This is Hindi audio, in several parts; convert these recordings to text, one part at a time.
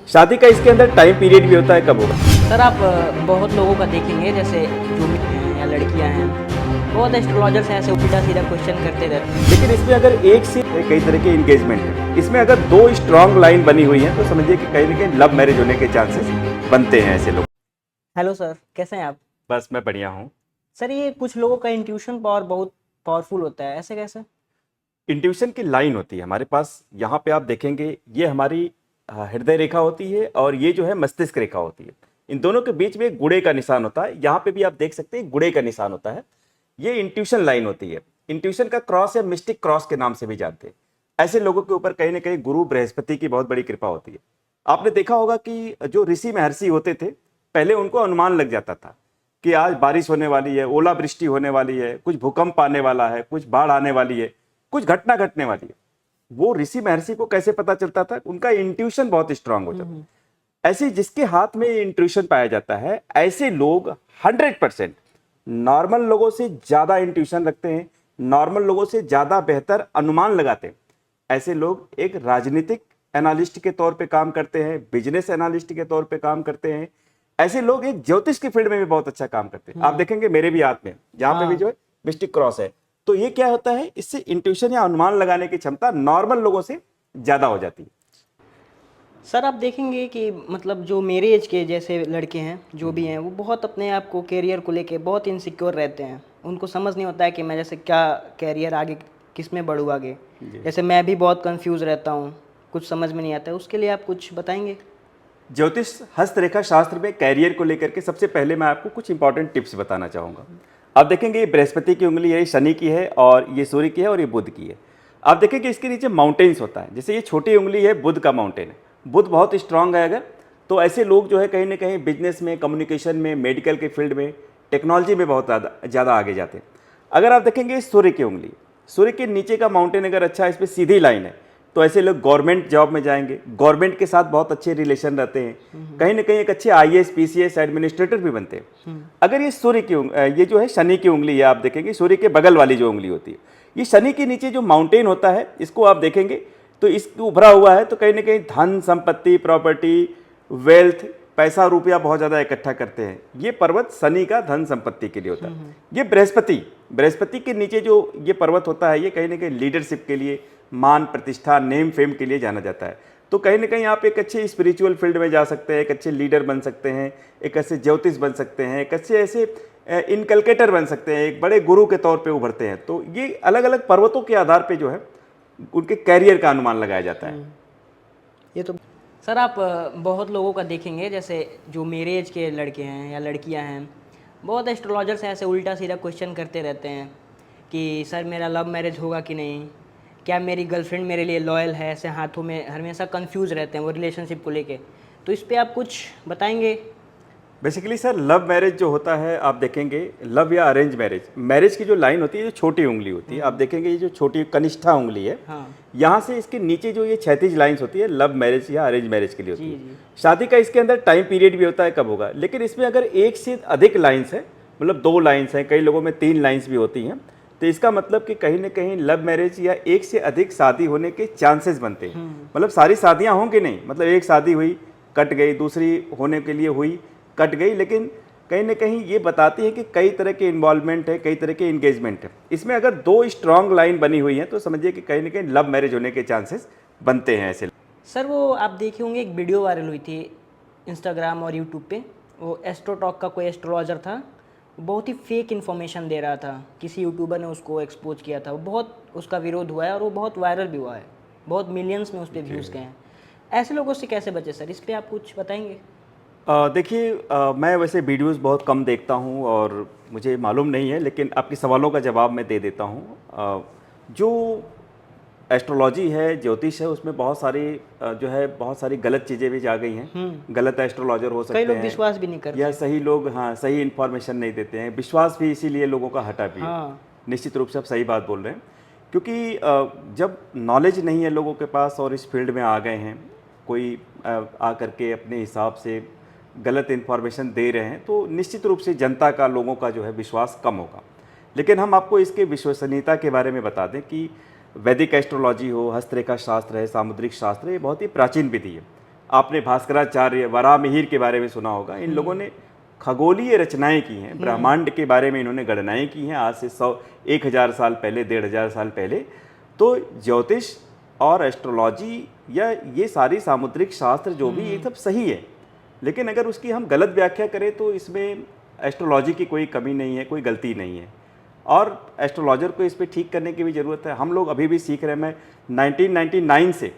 शादी का इसके अंदर टाइम पीरियड भी होता है, कब होगा। सर आप बहुत लोगों का देखेंगे जैसे जो भी हैं या लड़कियां हैं, बहुत एस्ट्रोलॉजर्स हैं ऐसे उल्टा सीधा क्वेश्चन करते रहते हैं। लेकिन इसमें अगर एक से कई तरह के इंगेजमेंट है, इसमें अगर दो स्ट्रांग लाइन बनी हुई है तो समझिए कि कहीं ना कहीं लव मैरिज होने के चांसेस बनते हैं ऐसे लोग। हेलो सर, कैसे हैं आप? बस मैं बढ़िया हूँ। सर ये कुछ लोगों का इंट्यूशन पावर बहुत पावरफुल होता है, ऐसे कैसे? इंट्यूशन की लाइन होती है हमारे पास, यहाँ पे आप देखेंगे ये हमारी हृदय रेखा होती है और ये जो है मस्तिष्क रेखा होती है। इन दोनों के बीच में एक गुड़े का निशान होता है, यहाँ पे भी आप देख सकते हैं गुड़े का निशान होता है। ये इंट्यूशन लाइन होती है। इंट्यूशन का क्रॉस या मिस्टिक क्रॉस के नाम से भी जानते हैं। ऐसे लोगों के ऊपर कहीं ना कहीं गुरु बृहस्पति की बहुत बड़ी कृपा होती है। आपने देखा होगा कि जो ऋषि महर्षि होते थे, पहले उनको अनुमान लग जाता था कि आज बारिश होने वाली है, ओलावृष्टि होने वाली है, कुछ भूकंप आने वाला है, कुछ बाढ़ आने वाली है, कुछ घटना घटने वाली है। वो ऋषि महर्षि को कैसे पता चलता था? उनका इंट्यूशन बहुत स्ट्रांग होता था। ऐसे जिसके हाथ में इंट्यूशन पाया जाता है, ऐसे लोग 100% नॉर्मल लोगों से ज्यादा इंट्यूशन रखते हैं, नॉर्मल लोगों से ज्यादा बेहतर अनुमान लगाते हैं। ऐसे लोग एक राजनीतिक एनालिस्ट के तौर पे काम करते हैं, बिजनेस एनालिस्ट के तौर पे काम करते हैं। ऐसे लोग एक ज्योतिष की फील्ड में भी बहुत अच्छा काम करते हैं। आप देखेंगे मेरे भी हाथ में यहाँ पे भी जो है मिस्टिक क्रॉस है। तो ये क्या होता है, इससे इंट्यूशन या अनुमान लगाने की क्षमता नॉर्मल लोगों से ज्यादा हो जाती है। सर आप देखेंगे कि मतलब जो मेरे एज के जैसे लड़के हैं जो भी हैं, वो बहुत अपने आप को कैरियर को लेके बहुत इनसिक्योर रहते हैं। उनको समझ नहीं होता है कि मैं जैसे क्या कैरियर आगे किस में बढ़ूँ आगे। जैसे मैं भी बहुत कंफ्यूज रहता हूँ, कुछ समझ में नहीं आता है। उसके लिए आप कुछ बताएंगे? ज्योतिष हस्तरेखा शास्त्र में कैरियर को लेकर के सबसे पहले मैं आपको कुछ इंपॉर्टेंट टिप्स बताना चाहूंगा। आप देखेंगे ये बृहस्पति की उंगली है, ये शनि की है, और ये सूर्य की है, और ये बुध की है। आप देखेंगे इसके नीचे माउंटेन्स होता है। जैसे ये छोटी उंगली है, बुध का माउंटेन है। बुध बहुत स्ट्रांग है अगर, तो ऐसे लोग जो है कहीं ना कहीं बिजनेस में, कम्युनिकेशन में, मेडिकल के फील्ड में, टेक्नोलॉजी में बहुत ज़्यादा आगे जाते हैं। अगर आप देखेंगे सूर्य की उंगली, सूर्य के नीचे का माउंटेन अगर अच्छा है, इस पर सीधी लाइन है, तो ऐसे लोग गवर्नमेंट जॉब में जाएंगे, गवर्नमेंट के साथ बहुत अच्छे रिलेशन रहते हैं, कहीं ना कहीं एक अच्छे आईएएस पीसीएस एडमिनिस्ट्रेटर भी बनते हैं। अगर ये सूर्य की ये जो है शनि की उंगली है, आप देखेंगे सूर्य के बगल वाली जो उंगली होती है, ये शनि के नीचे जो माउंटेन होता है, इसको आप देखेंगे तो इसको उभरा हुआ है, तो कहीं ना कहीं धन संपत्ति, प्रॉपर्टी, वेल्थ, पैसा रुपया बहुत ज़्यादा इकट्ठा करते हैं। ये पर्वत शनि का धन संपत्ति के लिए होता है। ये बृहस्पति के नीचे जो ये पर्वत होता है, ये कहीं ना कहीं लीडरशिप के लिए, मान प्रतिष्ठा, नेम फेम के लिए जाना जाता है। तो कहीं ना कहीं आप एक अच्छे स्पिरिचुअल फील्ड में जा सकते हैं, एक अच्छे लीडर बन सकते हैं, एक अच्छे ज्योतिष बन सकते हैं, एक अच्छे ऐसे इनकलकेटर बन सकते हैं, एक बड़े गुरु के तौर पे उभरते हैं। तो ये अलग अलग पर्वतों के आधार पे जो है उनके कैरियर का अनुमान लगाया जाता है। ये तो सर आप बहुत लोगों का देखेंगे जैसे जो मेरे एज के लड़के हैं या लड़कियां हैं, बहुत एस्ट्रोलॉजर्स हैं ऐसे उल्टा सीधा क्वेश्चन करते रहते हैं कि सर मेरा लव मैरिज होगा कि नहीं, क्या मेरी गर्लफ्रेंड मेरे लिए लॉयल है। ऐसे हाथों में हमेशा कंफ्यूज रहते हैं वो रिलेशनशिप को लेके। तो इस पे आप कुछ बताएंगे? बेसिकली सर, लव मैरिज जो होता है, आप देखेंगे लव या अरेंज मैरिज, मैरिज की जो लाइन होती है, जो छोटी उंगली होती है, आप देखेंगे ये जो छोटी कनिष्ठा उंगली है, यहाँ से इसके नीचे जो ये क्षैतिज लाइंस होती है, लव मैरिज या अरेंज मैरिज के लिए होती है। शादी का इसके अंदर टाइम पीरियड भी होता है, कब होगा। लेकिन इसमें अगर एक से अधिक लाइन्स है, मतलब 2 लाइन्स हैं, कई लोगों में 3 लाइन्स भी होती हैं, तो इसका मतलब कि कहीं ना कहीं लव मैरिज या एक से अधिक शादी होने के चांसेस बनते हैं। मतलब सारी शादियां होंगी नहीं, मतलब एक शादी हुई कट गई, दूसरी होने के लिए हुई कट गई, लेकिन कहीं ना कहीं ये बताती है कि कई तरह के इन्वॉल्वमेंट है, कई तरह के इंगेजमेंट है। इसमें अगर 2 स्ट्रांग लाइन बनी हुई है तो समझिए कि कहीं ना कहीं लव मैरिज होने के चांसेस बनते हैं ऐसे। सर वो आप देखे होंगे एक वीडियो वायरल हुई थी इंस्टाग्राम और यूट्यूब पे, वो एस्ट्रोटॉक का कोई एस्ट्रोलॉजर था, बहुत ही फेक इन्फॉर्मेशन दे रहा था। किसी यूट्यूबर ने उसको एक्सपोज किया था, वो बहुत उसका विरोध हुआ है और वो बहुत वायरल भी हुआ है, बहुत मिलियंस में उस पर व्यूज़ गए हैं। ऐसे लोगों से कैसे बचे सर, इस पर आप कुछ बताएंगे? देखिए, मैं वैसे वीडियोस बहुत कम देखता हूं और मुझे मालूम नहीं है, लेकिन आपके सवालों का जवाब मैं दे देता हूं। जो एस्ट्रोलॉजी है, ज्योतिष है, उसमें बहुत सारी जो है बहुत सारी गलत चीज़ें भी आ गई हैं। गलत एस्ट्रोलॉजर हो सकते कई लोग हैं, विश्वास भी नहीं करते, या सही लोग, हाँ, सही इन्फॉर्मेशन नहीं देते हैं। विश्वास भी इसीलिए लोगों का हटा भी है। निश्चित रूप से आप सही बात बोल रहे हैं, क्योंकि जब नॉलेज नहीं है लोगों के पास और इस फील्ड में आ गए हैं, कोई आ करके अपने हिसाब से गलत इन्फॉर्मेशन दे रहे हैं, तो निश्चित रूप से जनता का, लोगों का जो है विश्वास कम होगा। लेकिन हम आपको इसके विश्वसनीयता के बारे में बता दें कि वैदिक एस्ट्रोलॉजी हो, हस्तरेखा शास्त्र है, सामुद्रिक शास्त्र है, ये बहुत ही प्राचीन विधि है। आपने भास्कराचार्य, वराहमिहिर के बारे में सुना होगा। इन लोगों ने खगोलीय रचनाएं की हैं, ब्रह्मांड के बारे में इन्होंने गणनाएं की हैं आज से 1,000 साल पहले, 1,500 साल पहले। तो ज्योतिष और एस्ट्रोलॉजी या ये सारी सामुद्रिक शास्त्र जो भी, ये सब सही है, लेकिन अगर उसकी हम गलत व्याख्या करें तो इसमें एस्ट्रोलॉजी की कोई कमी नहीं है, कोई गलती नहीं है, और एस्ट्रोलॉजर को इस पर ठीक करने की भी ज़रूरत है। हम लोग अभी भी सीख रहे हैं। मैं 1999 से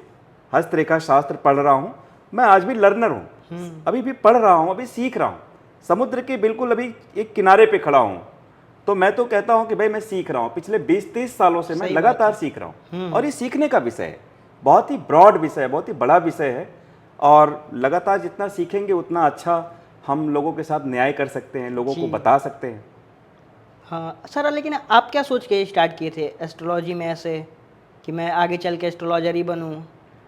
हस्तरेखा शास्त्र पढ़ रहा हूँ। मैं आज भी लर्नर हूँ, अभी भी पढ़ रहा हूँ, अभी सीख रहा हूँ। समुद्र के बिल्कुल अभी एक किनारे पे खड़ा हूँ, तो मैं तो कहता हूँ कि भाई मैं सीख रहा हूँ। पिछले 20-30 सालों से मैं लगातार सीख रहा हूँ, और ये सीखने का विषय है, बहुत ही ब्रॉड विषय है, बहुत ही बड़ा विषय है, और लगातार जितना सीखेंगे उतना अच्छा हम लोगों के साथ न्याय कर सकते हैं, लोगों को बता सकते हैं। हाँ सर, लेकिन आप क्या सोच के स्टार्ट किए थे एस्ट्रोलॉजी में ऐसे कि मैं आगे चल के एस्ट्रोलॉजर ही बनूँ?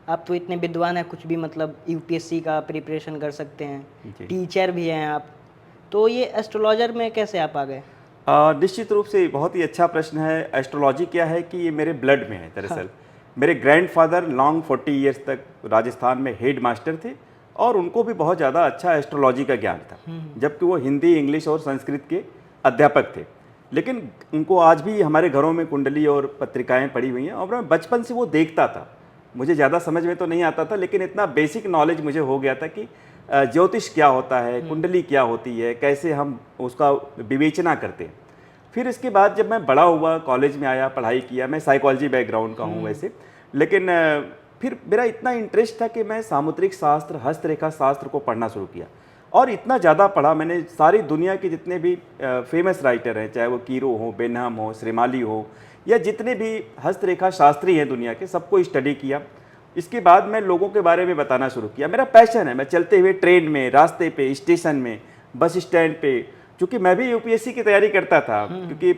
आप तो इतने विद्वान हैं, कुछ भी मतलब यूपीएससी का प्रिपरेशन कर सकते हैं, टीचर भी हैं आप, तो ये एस्ट्रोलॉजर में कैसे आप आ गए? निश्चित रूप से बहुत ही अच्छा प्रश्न है। एस्ट्रोलॉजी क्या है कि ये मेरे ब्लड में है दरअसल। हाँ। मेरे ग्रैंडफादर लॉन्ग 40 ईयर्स तक राजस्थान में हेड मास्टर थे, और उनको भी बहुत ज़्यादा अच्छा एस्ट्रोलॉजी का ज्ञान था, जबकि वो हिंदी, इंग्लिश और संस्कृत के अध्यापक थे। लेकिन उनको आज भी हमारे घरों में कुंडली और पत्रिकाएं पड़ी हुई हैं, और मैं बचपन से वो देखता था। मुझे ज़्यादा समझ में तो नहीं आता था, लेकिन इतना बेसिक नॉलेज मुझे हो गया था कि ज्योतिष क्या होता है, कुंडली क्या होती है, कैसे हम उसका विवेचना करते हैं। फिर इसके बाद जब मैं बड़ा हुआ, कॉलेज में आया, पढ़ाई किया, मैं साइकोलॉजी बैकग्राउंड का हूँ वैसे, लेकिन फिर मेरा इतना इंटरेस्ट था कि मैं सामुद्रिक शास्त्र, हस्तरेखा शास्त्र को पढ़ना शुरू किया, और इतना ज़्यादा पढ़ा मैंने। सारी दुनिया के जितने भी फेमस राइटर हैं, चाहे वो कीरो हो, बेनहम हो, श्रीमाली हो, या जितने भी हस्तरेखा शास्त्री हैं दुनिया के, सबको स्टडी किया। इसके बाद मैं लोगों के बारे में बताना शुरू किया। मेरा पैशन है, मैं चलते हुए ट्रेन में, रास्ते पे, स्टेशन में, बस स्टैंड पे, क्योंकि मैं भी यूपीएससी की तैयारी करता था, क्योंकि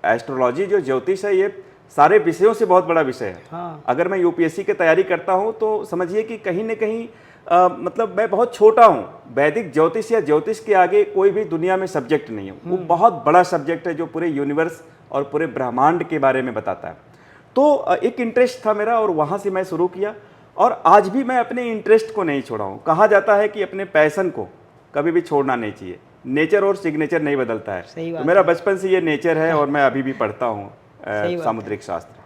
एस्ट्रोलॉजी जो ज्योतिष है ये सारे विषयों से बहुत बड़ा विषय है। हाँ। अगर मैं यूपीएससी की तैयारी करता हूँ तो समझिए कि कहीं न कहीं मतलब मैं बहुत छोटा हूँ। वैदिक ज्योतिष या ज्योतिष के आगे कोई भी दुनिया में सब्जेक्ट नहीं है। वो बहुत बड़ा सब्जेक्ट है जो पूरे यूनिवर्स और पूरे ब्रह्मांड के बारे में बताता है। तो एक इंटरेस्ट था मेरा, और वहाँ से मैं शुरू किया, और आज भी मैं अपने इंटरेस्ट को नहीं छोड़ा हूँ। कहा जाता है कि अपने पैशन को कभी भी छोड़ना नहीं चाहिए। नेचर और सिग्नेचर नहीं बदलता है। तो मेरा बचपन से ये नेचर है, और मैं अभी भी पढ़ता हूँ सामुद्रिक शास्त्र।